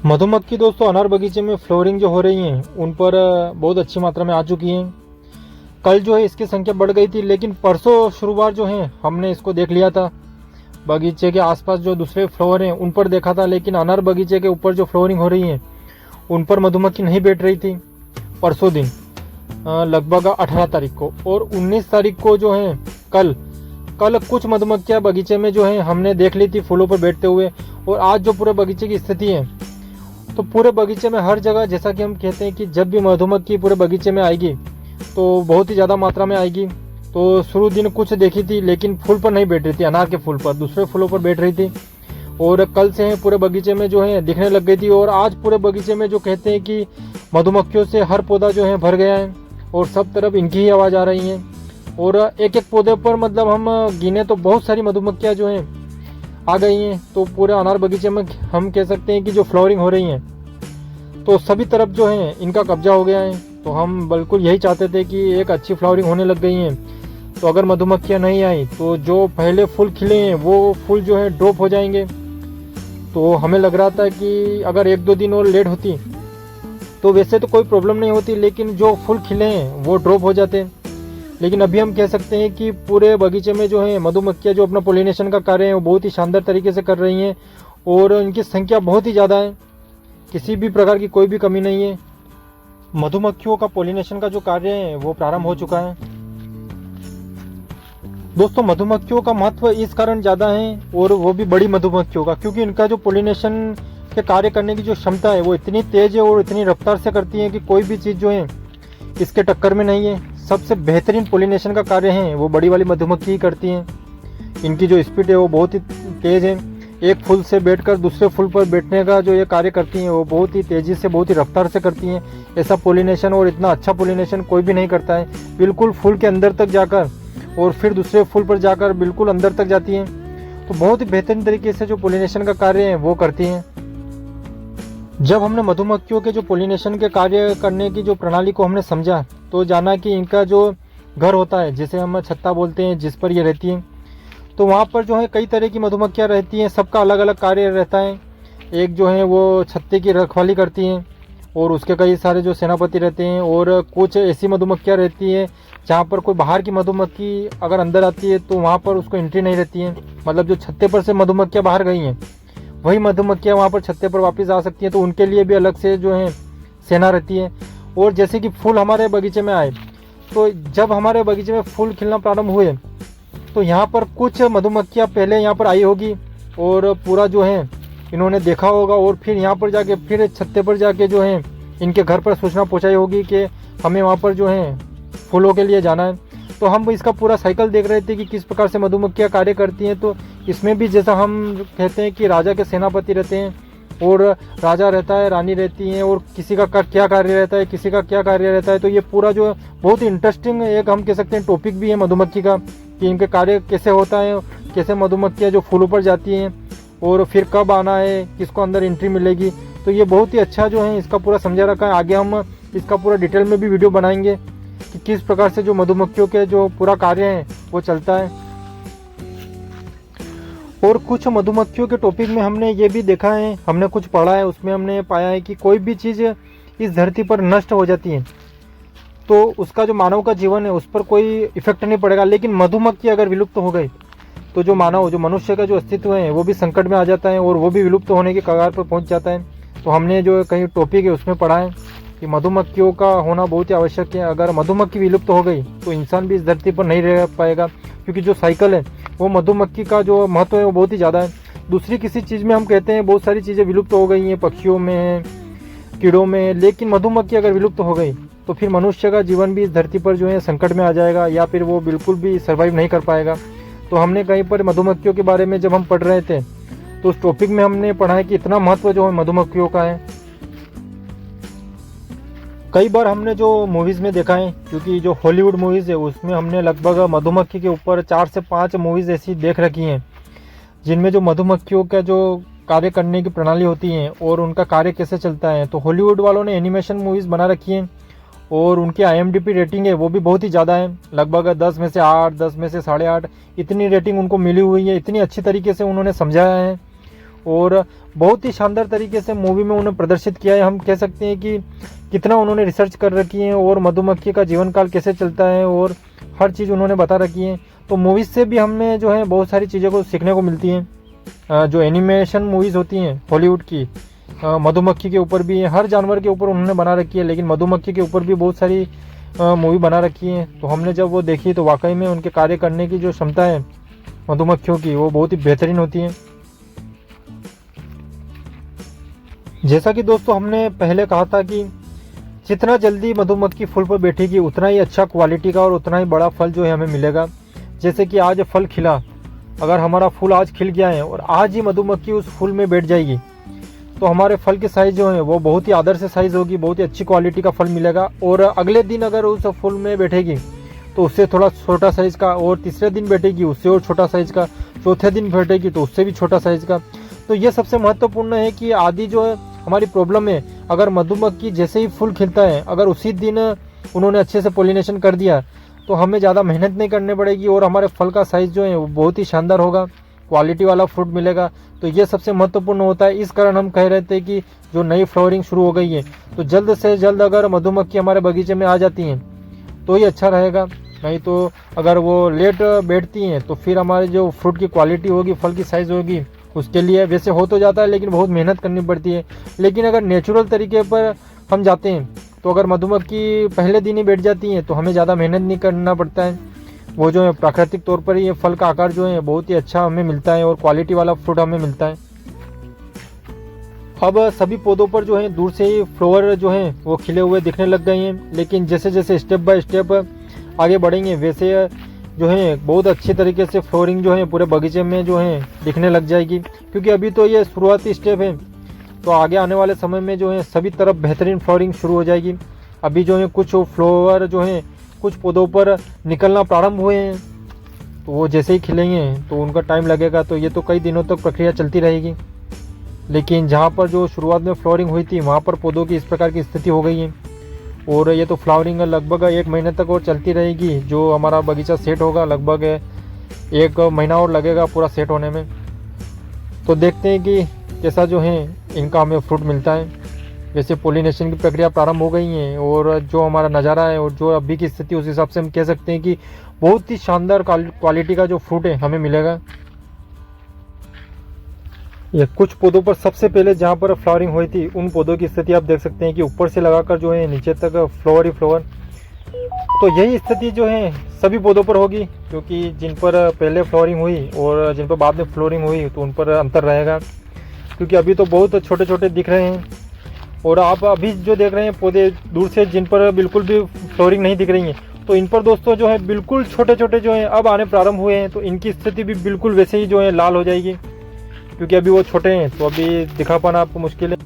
मधुमक्खी दोस्तों अनार बगीचे में फ्लोरिंग जो हो रही हैं उन पर बहुत अच्छी मात्रा में आ चुकी हैं। कल जो है इसकी संख्या बढ़ गई थी, लेकिन परसों शुक्रवार जो है हमने इसको देख लिया था। बगीचे के आसपास जो दूसरे फ्लोर हैं उन पर देखा था, लेकिन अनार बगीचे के ऊपर जो फ्लोरिंग हो रही है उन पर मधुमक्खी नहीं बैठ रही थी। परसों दिन लगभग 18 तारीख को और 19 तारीख को जो है कल कुछ मधुमक्खियाँ बगीचे में जो है हमने देख ली थी फूलों पर बैठते हुए। और आज जो पूरे बगीचे की स्थिति है, तो पूरे बगीचे में हर जगह, जैसा कि हम कहते हैं कि जब भी मधुमक्खी पूरे बगीचे में आएगी तो बहुत ही ज़्यादा मात्रा में आएगी। तो शुरू दिन कुछ देखी थी, लेकिन फूल पर नहीं बैठ रही थी, अनार के फूल पर, दूसरे फूलों पर बैठ रही थी। और कल से है पूरे बगीचे में जो है दिखने लग गई थी। और आज पूरे बगीचे में जो कहते हैं कि मधुमक्खियों से हर पौधा जो है भर गया है और सब तरफ इनकी ही आवाज़ आ रही है। और एक एक पौधे पर मतलब हम गिने तो बहुत सारी मधुमक्खियाँ जो हैं आ गई हैं। तो पूरे अनार बगीचे में हम कह सकते हैं कि जो फ्लावरिंग हो रही हैं तो सभी तरफ जो है इनका कब्जा हो गया है। तो हम बिल्कुल यही चाहते थे कि एक अच्छी फ्लावरिंग होने लग गई हैं। तो अगर मधुमक्खियाँ नहीं आई तो जो पहले फूल खिले हैं वो फूल जो है ड्रॉप हो जाएंगे। तो हमें लग रहा था कि अगर 1-2 दिन और लेट होती तो वैसे तो कोई प्रॉब्लम नहीं होती, लेकिन जो फूल खिले हैं वो ड्रॉप हो जाते। लेकिन अभी हम कह सकते हैं कि पूरे बगीचे में जो है मधुमक्खियाँ जो अपना पोलिनेशन का कार्य है वो बहुत ही शानदार तरीके से कर रही हैं और इनकी संख्या बहुत ही ज़्यादा है, किसी भी प्रकार की कोई भी कमी नहीं है। मधुमक्खियों का पोलिनेशन का जो कार्य है वो प्रारंभ हो चुका है। दोस्तों मधुमक्खियों का महत्व इस कारण ज़्यादा है, और वो भी बड़ी मधुमक्खियों का, क्योंकि इनका जो पोलिनेशन के कार्य करने की जो क्षमता है वो इतनी तेज है और इतनी रफ्तार से करती है कि कोई भी चीज़ जो है इसके टक्कर में नहीं है। सबसे बेहतरीन पोलिनेशन का कार्य है वो बड़ी वाली मधुमक्खी ही करती हैं। इनकी जो स्पीड है वो बहुत ही तेज़ है। एक फूल से बैठकर दूसरे फूल पर बैठने का जो ये कार्य करती हैं वो बहुत ही तेज़ी से, बहुत ही रफ्तार से करती हैं। ऐसा पोलिनेशन और इतना अच्छा पोलिनेशन कोई भी नहीं करता है। बिल्कुल फूल के अंदर तक जाकर और फिर दूसरे फूल पर जाकर बिल्कुल अंदर तक जाती हैं। तो बहुत ही बेहतरीन तरीके से जो पोलिनेशन का कार्य है वो करती हैं। जब हमने मधुमक्खियों के जो पोलिनेशन के कार्य करने की जो प्रणाली को हमने समझा तो जाना कि इनका जो घर होता है, जिसे हम छत्ता बोलते हैं, जिस पर ये रहती हैं, तो वहाँ पर जो है कई तरह की मधुमक्खियाँ रहती हैं। सबका अलग अलग कार्य रहता है। एक जो है वो छत्ते की रखवाली करती हैं और उसके कई सारे जो सेनापति रहते हैं। और कुछ ऐसी मधुमक्खियाँ रहती हैं जहाँ पर कोई बाहर की मधुमक्खी अगर अंदर आती है तो वहाँ पर उसको एंट्री नहीं रहती है। मतलब जो छत्ते पर से मधुमक्खियाँ बाहर गई हैं वही मधुमक्खियाँ वहाँ पर छत्ते पर वापस आ सकती हैं। तो उनके लिए भी अलग से जो है सेना रहती है। और जैसे कि फूल हमारे बगीचे में आए, तो जब हमारे बगीचे में फूल खिलना प्रारंभ हुए तो यहाँ पर कुछ मधुमक्खियाँ पहले यहाँ पर आई होगी और पूरा जो है इन्होंने देखा होगा, और फिर यहाँ पर जाके फिर छत्ते पर जाके जो है इनके घर पर सूचना पहुँचाई होगी कि हमें वहाँ पर जो है फूलों के लिए जाना है। तो हम इसका पूरा साइकिल देख रहे थे कि किस प्रकार से मधुमक्खियाँ कार्य करती हैं। तो इसमें भी जैसा हम कहते हैं कि राजा के सेनापति रहते हैं और राजा रहता है, रानी रहती हैं, और किसी का क्या कार्य रहता है, किसी का क्या कार्य रहता है। तो ये पूरा जो बहुत ही इंटरेस्टिंग एक हम कह सकते हैं टॉपिक भी है मधुमक्खी का, कि इनके कार्य कैसे होता है, कैसे मधुमक्खियाँ जो फूलों पर जाती हैं और फिर कब आना है, किसको अंदर एंट्री मिलेगी। तो ये बहुत ही अच्छा जो है इसका पूरा समझा रखा है। आगे हम इसका पूरा डिटेल में भी वीडियो बनाएंगे कि किस प्रकार से जो मधुमक्खियों के जो पूरा कार्य है वो चलता है। और कुछ मधुमक्खियों के टॉपिक में हमने ये भी देखा है, हमने कुछ पढ़ा है, उसमें हमने पाया है कि कोई भी चीज़ इस धरती पर नष्ट हो जाती है तो उसका जो मानव का जीवन है उस पर कोई इफेक्ट नहीं पड़ेगा। लेकिन मधुमक्खी अगर विलुप्त हो गई तो जो मानव, जो मनुष्य का जो अस्तित्व है वो भी संकट में आ जाता है और वो भी विलुप्त होने के कगार पर पहुंच जाता है। तो हमने जो कहीं टॉपिक है उसमें पढ़ा है कि मधुमक्खियों का होना बहुत ही आवश्यक है। अगर मधुमक्खी विलुप्त हो गई तो इंसान भी इस धरती पर नहीं रह पाएगा, क्योंकि जो साइकिल है वो मधुमक्खी का जो महत्व है वो बहुत ही ज़्यादा है। दूसरी किसी चीज़ में हम कहते हैं बहुत सारी चीज़ें विलुप्त हो गई हैं, पक्षियों में, कीड़ों में, लेकिन मधुमक्खी अगर विलुप्त हो गई तो फिर मनुष्य का जीवन भी इस धरती पर जो है संकट में आ जाएगा, या फिर वो बिल्कुल भी सर्वाइव नहीं कर पाएगा। तो हमने कहीं पर मधुमक्खियों के बारे में जब हम पढ़ रहे थे तो उस टॉपिक में हमने पढ़ा है कि इतना महत्व जो है मधुमक्खियों का है। कई बार हमने जो मूवीज़ में देखा है, क्योंकि जो हॉलीवुड मूवीज़ है उसमें हमने लगभग मधुमक्खी के ऊपर 4 से 5 मूवीज़ ऐसी देख रखी हैं जिनमें जो मधुमक्खियों का जो कार्य करने की प्रणाली होती है और उनका कार्य कैसे चलता है। तो हॉलीवुड वालों ने एनिमेशन मूवीज़ बना रखी हैं और उनकी IMDb रेटिंग है वो भी बहुत ही ज़्यादा है, लगभग 10 में से 8, 10 में से 8.5 इतनी रेटिंग उनको मिली हुई है। इतनी अच्छी तरीके से उन्होंने समझाया है और बहुत ही शानदार तरीके से मूवी में उन्होंने प्रदर्शित किया है। हम कह सकते हैं कि कितना उन्होंने रिसर्च कर रखी है और मधुमक्खी का जीवन काल कैसे चलता है और हर चीज़ उन्होंने बता रखी है। तो मूवीज़ से भी हमें जो है बहुत सारी चीज़ों को सीखने को मिलती हैं। जो एनिमेशन मूवीज़ होती हैं हॉलीवुड की, मधुमक्खी के ऊपर भी, हर जानवर के ऊपर उन्होंने बना रखी है, लेकिन मधुमक्खी के ऊपर भी बहुत सारी मूवी बना रखी है। तो हमने जब वो देखी तो वाकई में उनके कार्य करने की जो क्षमता है मधुमक्खियों की, वो बहुत ही बेहतरीन होती है। जैसा कि दोस्तों हमने पहले कहा था कि जितना जल्दी मधुमक्खी फूल पर बैठेगी उतना ही अच्छा क्वालिटी का और उतना ही बड़ा फल जो है हमें मिलेगा। जैसे कि आज फल खिला, अगर हमारा फूल आज खिल गया है और आज ही मधुमक्खी उस फूल में बैठ जाएगी तो हमारे फल की साइज़ जो है वो बहुत ही आदर्श साइज़ होगी, बहुत ही अच्छी क्वालिटी का फल मिलेगा। और अगले दिन अगर उस फूल में बैठेगी तो उससे थोड़ा छोटा साइज़ का, और तीसरे दिन बैठेगी उससे और छोटा साइज़ का, चौथे दिन बैठेगी तो उससे भी छोटा साइज़ का। तो ये सबसे महत्वपूर्ण है कि आदि जो है हमारी प्रॉब्लम है, अगर मधुमक्खी जैसे ही फूल खिलता है अगर उसी दिन उन्होंने अच्छे से पोलिनेशन कर दिया तो हमें ज़्यादा मेहनत नहीं करनी पड़ेगी और हमारे फल का साइज़ जो है वो बहुत ही शानदार होगा, क्वालिटी वाला फ्रूट मिलेगा। तो ये सबसे महत्वपूर्ण होता है। इस कारण हम कह रहे थे कि जो नई फ्लावरिंग शुरू हो गई है तो जल्द से जल्द अगर मधुमक्खी हमारे बगीचे में आ जाती हैं तो ही अच्छा रहेगा, नहीं तो अगर वो लेट बैठती हैं तो फिर हमारे जो फ्रूट की क्वालिटी होगी, फल की साइज़ होगी, उसके लिए वैसे हो तो जाता है लेकिन बहुत मेहनत करनी पड़ती है। लेकिन अगर नेचुरल तरीके पर हम जाते हैं तो अगर मधुमक्खी पहले दिन ही बैठ जाती हैं तो हमें ज़्यादा मेहनत नहीं करना पड़ता है। वो जो है प्राकृतिक तौर पर ही ये फल का आकार जो है बहुत ही अच्छा हमें मिलता है और क्वालिटी वाला फ्रूट हमें मिलता है। अब सभी पौधों पर जो है दूर से ही फ्लावर जो है वो खिले हुए दिखने लग गए हैं, लेकिन जैसे जैसे स्टेप बाय स्टेप आगे बढ़ेंगे वैसे जो है बहुत अच्छी तरीके से फ्लोरिंग जो है पूरे बगीचे में जो है दिखने लग जाएगी। क्योंकि अभी तो ये शुरुआती स्टेप है, तो आगे आने वाले समय में जो है सभी तरफ बेहतरीन फ्लोरिंग शुरू हो जाएगी। अभी जो है कुछ फ्लावर जो है कुछ पौधों पर निकलना प्रारंभ हुए हैं, तो वो जैसे ही खिलेंगे तो उनका टाइम लगेगा, तो ये तो कई दिनों तक प्रक्रिया चलती रहेगी। लेकिन जहाँ पर जो शुरुआत में फ्लावरिंग हुई थी वहाँ पर पौधों की इस प्रकार की स्थिति हो गई है और ये तो फ्लावरिंग लगभग 1 महीने तक और चलती रहेगी। जो हमारा बगीचा सेट होगा लगभग 1 महीना और लगेगा पूरा सेट होने में। तो देखते हैं कि कैसा जो है इनका हमें फ्रूट मिलता है। वैसे पोलिनेशन की प्रक्रिया प्रारंभ हो गई है और जो हमारा नज़ारा है और जो अभी की स्थिति उस हिसाब से हम कह सकते हैं कि बहुत ही शानदार क्वालिटी का जो फ्रूट है हमें मिलेगा। ये कुछ पौधों पर सबसे पहले जहाँ पर फ्लावरिंग हुई थी उन पौधों की स्थिति आप देख सकते हैं कि ऊपर से लगाकर जो है नीचे तक फ्लावर ही फ्लावर। तो यही स्थिति जो है सभी पौधों पर होगी, क्योंकि जिन पर पहले फ्लावरिंग हुई और जिन पर बाद में फ्लावरिंग हुई तो उन पर अंतर रहेगा। क्योंकि अभी तो बहुत छोटे छोटे दिख रहे हैं और आप अभी जो देख रहे हैं पौधे दूर से जिन पर बिल्कुल भी फ्लावरिंग नहीं दिख रही है, तो इन पर दोस्तों जो है बिल्कुल छोटे छोटे जो है अब आने प्रारंभ हुए हैं। तो इनकी स्थिति भी बिल्कुल वैसे ही जो है लाल हो जाएगी, क्योंकि अभी वो छोटे हैं तो अभी दिखा पाना आपको मुश्किल है।